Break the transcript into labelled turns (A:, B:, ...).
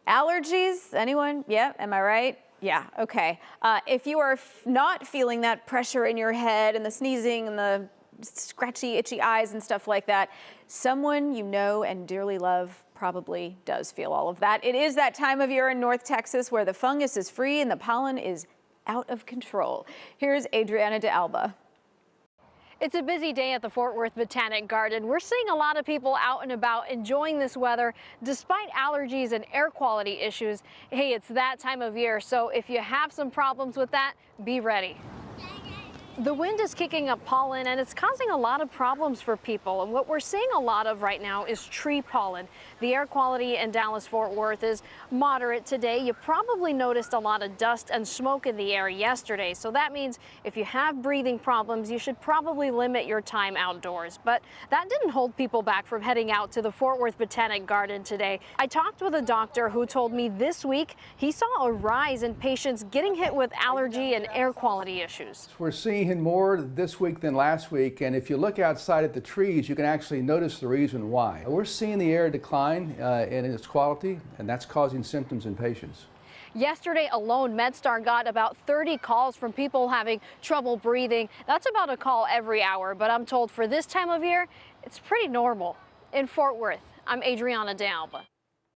A: Allergies? Anyone? Yeah, am I right? Yeah, okay. If you are not feeling that pressure in your head and the sneezing and the scratchy, itchy eyes and stuff like that, someone you know and dearly love probably does feel all of that. It is that time of year in North Texas where the fungus is free and the pollen is out of control. Here's Adriana de Alba.
B: It's a busy day at the Fort Worth Botanic Garden. We're seeing a lot of people out and about enjoying this weather despite allergies and air quality issues. Hey, it's that time of year, so if you have some problems with that, be ready. The wind is kicking up pollen and it's causing a lot of problems for people. And what we're seeing a lot of right now is tree pollen. The air quality in Dallas-Fort Worth is moderate today. You probably noticed a lot of dust and smoke in the air yesterday. So that means if you have breathing problems, you should probably limit your time outdoors. But that didn't hold people back from heading out to the Fort Worth Botanic Garden today. I talked with a doctor who told me this week he saw a rise in patients getting hit with allergy and air quality issues.
C: We're seeing more this week than last week, and if you look outside at the trees, you can actually notice the reason why. We're seeing the air decline in its quality, and that's causing symptoms in patients.
B: Yesterday alone, MedStar got about 30 calls from people having trouble breathing. That's about a call every hour, but I'm told for this time of year, it's pretty normal. In Fort Worth, I'm Adriana de Alba.